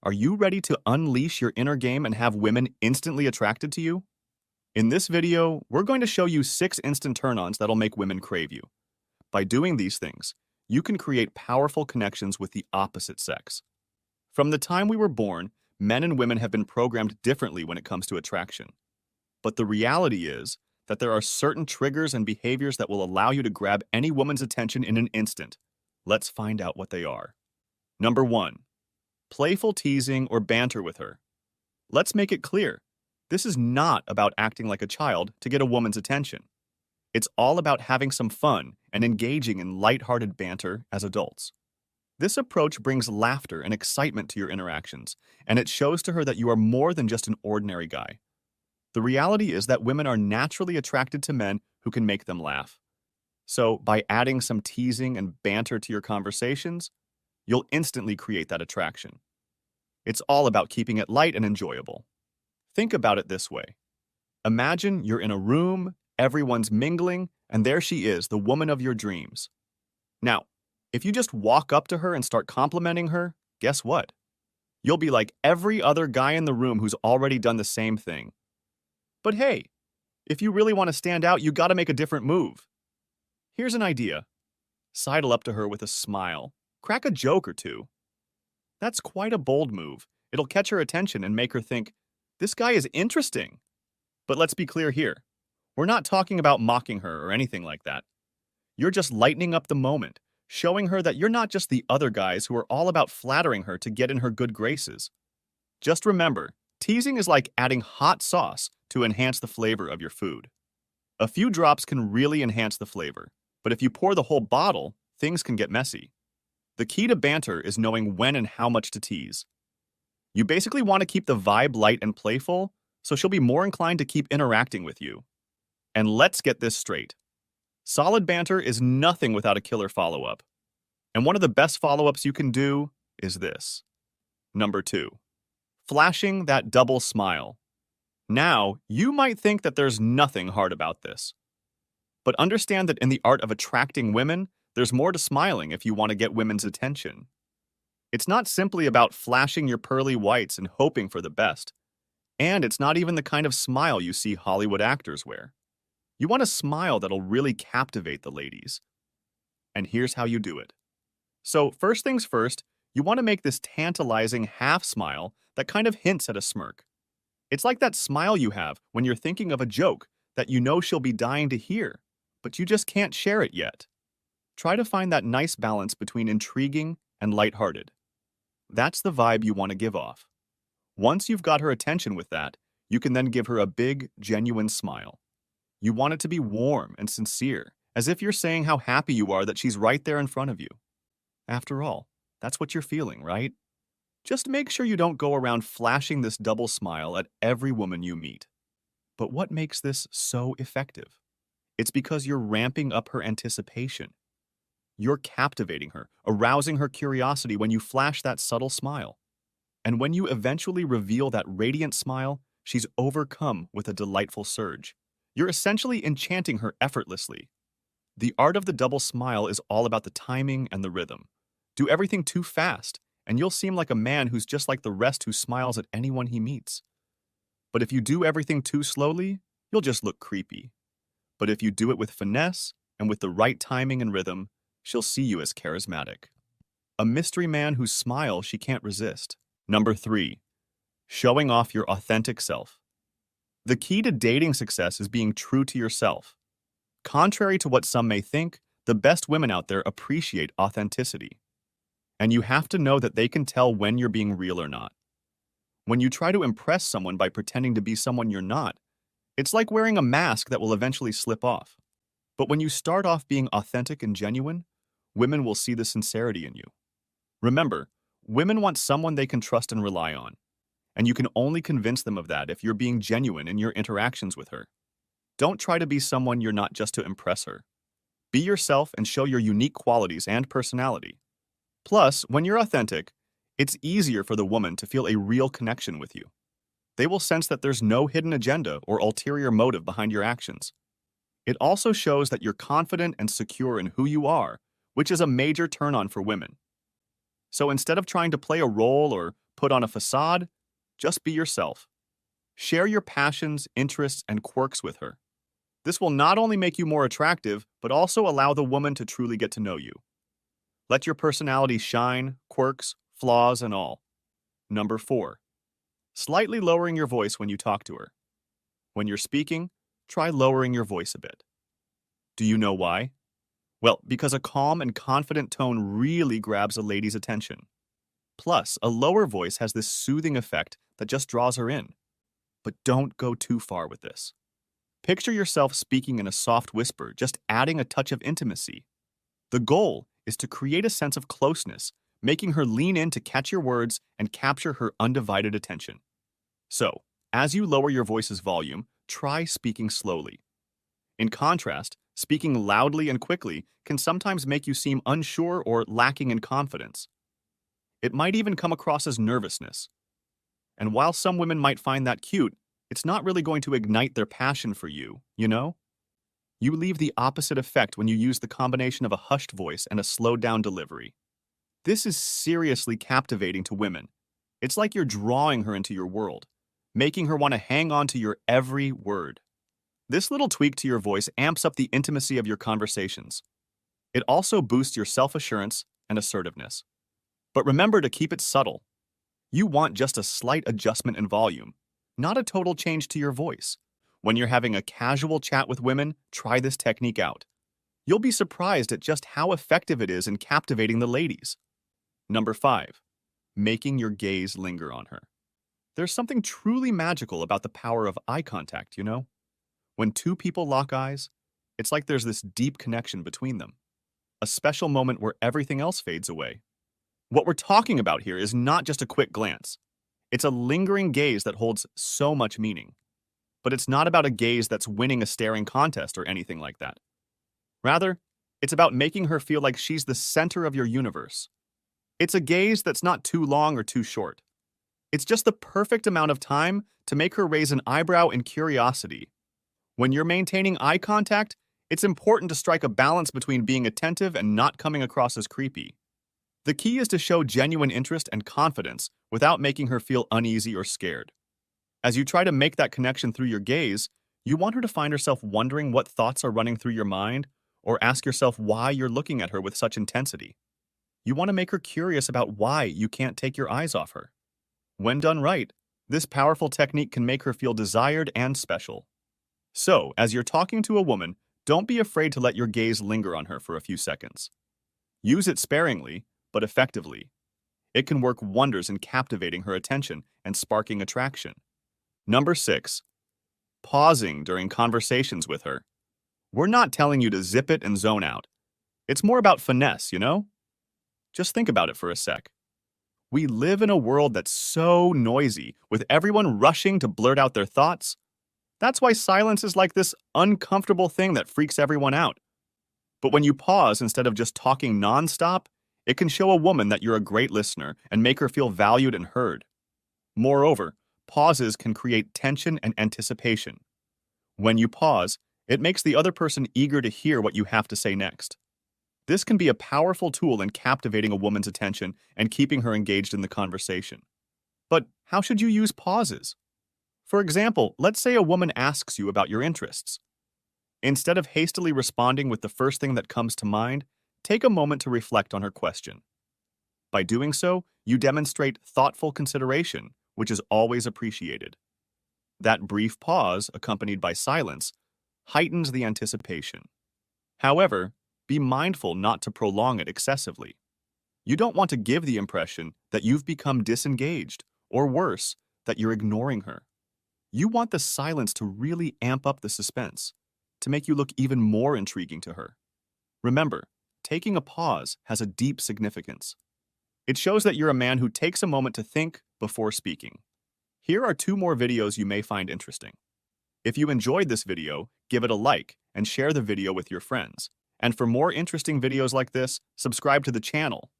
Are you ready to unleash your inner game and have women instantly attracted to you? In this video, we're going to show you 6 instant turn-ons that'll make women crave you. By doing these things, you can create powerful connections with the opposite sex. From the time we were born, men and women have been programmed differently when it comes to attraction. But the reality is that there are certain triggers and behaviors that will allow you to grab any woman's attention in an instant. Let's find out what they are. Number 1. Playful teasing or banter with her. Let's make it clear. This is not about acting like a child to get a woman's attention. It's all about having some fun and engaging in lighthearted banter as adults. This approach brings laughter and excitement to your interactions, and it shows to her that you are more than just an ordinary guy. The reality is that women are naturally attracted to men who can make them laugh. So, by adding some teasing and banter to your conversations, you'll instantly create that attraction. It's all about keeping it light and enjoyable. Think about it this way. Imagine you're in a room, everyone's mingling, and there she is, the woman of your dreams. Now, if you just walk up to her and start complimenting her, guess what? You'll be like every other guy in the room who's already done the same thing. But hey, if you really want to stand out, you gotta make a different move. Here's an idea. Sidle up to her with a smile. Crack a joke or two. That's quite a bold move. It'll catch her attention and make her think, this guy is interesting. But let's be clear here. We're not talking about mocking her or anything like that. You're just lightening up the moment, showing her that you're not just the other guys who are all about flattering her to get in her good graces. Just remember, teasing is like adding hot sauce to enhance the flavor of your food. A few drops can really enhance the flavor, but if you pour the whole bottle, things can get messy. The key to banter is knowing when and how much to tease. You basically want to keep the vibe light and playful, so she'll be more inclined to keep interacting with you. And let's get this straight. Solid banter is nothing without a killer follow-up. And one of the best follow-ups you can do is this. Number 2. Flashing that double smile. Now, you might think that there's nothing hard about this. But understand that in the art of attracting women, there's more to smiling if you want to get women's attention. It's not simply about flashing your pearly whites and hoping for the best. And it's not even the kind of smile you see Hollywood actors wear. You want a smile that'll really captivate the ladies. And here's how you do it. So, first things first, you want to make this tantalizing half smile that kind of hints at a smirk. It's like that smile you have when you're thinking of a joke that you know she'll be dying to hear, but you just can't share it yet. Try to find that nice balance between intriguing and lighthearted. That's the vibe you want to give off. Once you've got her attention with that, you can then give her a big, genuine smile. You want it to be warm and sincere, as if you're saying how happy you are that she's right there in front of you. After all, that's what you're feeling, right? Just make sure you don't go around flashing this double smile at every woman you meet. But what makes this so effective? It's because you're ramping up her anticipation. You're captivating her, arousing her curiosity when you flash that subtle smile. And when you eventually reveal that radiant smile, she's overcome with a delightful surge. You're essentially enchanting her effortlessly. The art of the double smile is all about the timing and the rhythm. Do everything too fast, and you'll seem like a man who's just like the rest who smiles at anyone he meets. But if you do everything too slowly, you'll just look creepy. But if you do it with finesse and with the right timing and rhythm, she'll see you as charismatic. A mystery man whose smile she can't resist. Number 3. Showing off your authentic self. The key to dating success is being true to yourself. Contrary to what some may think, the best women out there appreciate authenticity. And you have to know that they can tell when you're being real or not. When you try to impress someone by pretending to be someone you're not, it's like wearing a mask that will eventually slip off. But when you start off being authentic and genuine, women will see the sincerity in you. Remember, women want someone they can trust and rely on. And you can only convince them of that if you're being genuine in your interactions with her. Don't try to be someone you're not just to impress her. Be yourself and show your unique qualities and personality. Plus, when you're authentic, it's easier for the woman to feel a real connection with you. They will sense that there's no hidden agenda or ulterior motive behind your actions. It also shows that you're confident and secure in who you are, which is a major turn-on for women. So instead of trying to play a role or put on a facade. Just be yourself. Share your passions, interests, and quirks with her. This will not only make you more attractive, but also allow the woman to truly get to know you. Let your personality shine, quirks, flaws, and all. Number 4. Slightly lowering your voice when you talk to her. When you're speaking, try lowering your voice a bit. Do you know why? Well, because a calm and confident tone really grabs a lady's attention. Plus, a lower voice has this soothing effect that just draws her in. But don't go too far with this. Picture yourself speaking in a soft whisper, just adding a touch of intimacy. The goal is to create a sense of closeness, making her lean in to catch your words and capture her undivided attention. So, as you lower your voice's volume, try speaking slowly. In contrast, speaking loudly and quickly can sometimes make you seem unsure or lacking in confidence. It might even come across as nervousness. And while some women might find that cute, it's not really going to ignite their passion for you, you know? You leave the opposite effect when you use the combination of a hushed voice and a slowed-down delivery. This is seriously captivating to women. It's like you're drawing her into your world, making her want to hang on to your every word. This little tweak to your voice amps up the intimacy of your conversations. It also boosts your self-assurance and assertiveness. But remember to keep it subtle. You want just a slight adjustment in volume, not a total change to your voice. When you're having a casual chat with women, try this technique out. You'll be surprised at just how effective it is in captivating the ladies. Number 5. Making your gaze linger on her. There's something truly magical about the power of eye contact, you know? When two people lock eyes, it's like there's this deep connection between them. A special moment where everything else fades away. What we're talking about here is not just a quick glance. It's a lingering gaze that holds so much meaning. But it's not about a gaze that's winning a staring contest or anything like that. Rather, it's about making her feel like she's the center of your universe. It's a gaze that's not too long or too short. It's just the perfect amount of time to make her raise an eyebrow in curiosity. When you're maintaining eye contact, it's important to strike a balance between being attentive and not coming across as creepy. The key is to show genuine interest and confidence without making her feel uneasy or scared. As you try to make that connection through your gaze, you want her to find herself wondering what thoughts are running through your mind, or ask yourself why you're looking at her with such intensity. You want to make her curious about why you can't take your eyes off her. When done right, this powerful technique can make her feel desired and special. So, as you're talking to a woman, don't be afraid to let your gaze linger on her for a few seconds. Use it sparingly, but effectively. It can work wonders in captivating her attention and sparking attraction. Number 6. Pausing during conversations with her. We're not telling you to zip it and zone out. It's more about finesse, you know? Just think about it for a sec. We live in a world that's so noisy, with everyone rushing to blurt out their thoughts. That's why silence is like this uncomfortable thing that freaks everyone out. But when you pause instead of just talking nonstop, it can show a woman that you're a great listener and make her feel valued and heard. Moreover, pauses can create tension and anticipation. When you pause, it makes the other person eager to hear what you have to say next. This can be a powerful tool in captivating a woman's attention and keeping her engaged in the conversation. But how should you use pauses? For example, let's say a woman asks you about your interests. Instead of hastily responding with the first thing that comes to mind, take a moment to reflect on her question. By doing so, you demonstrate thoughtful consideration, which is always appreciated. That brief pause, accompanied by silence, heightens the anticipation. However, be mindful not to prolong it excessively. You don't want to give the impression that you've become disengaged, or worse, that you're ignoring her. You want the silence to really amp up the suspense, to make you look even more intriguing to her. Remember, taking a pause has a deep significance. It shows that you're a man who takes a moment to think before speaking. Here are 2 more videos you may find interesting. If you enjoyed this video, give it a like and share the video with your friends. And for more interesting videos like this, subscribe to the channel.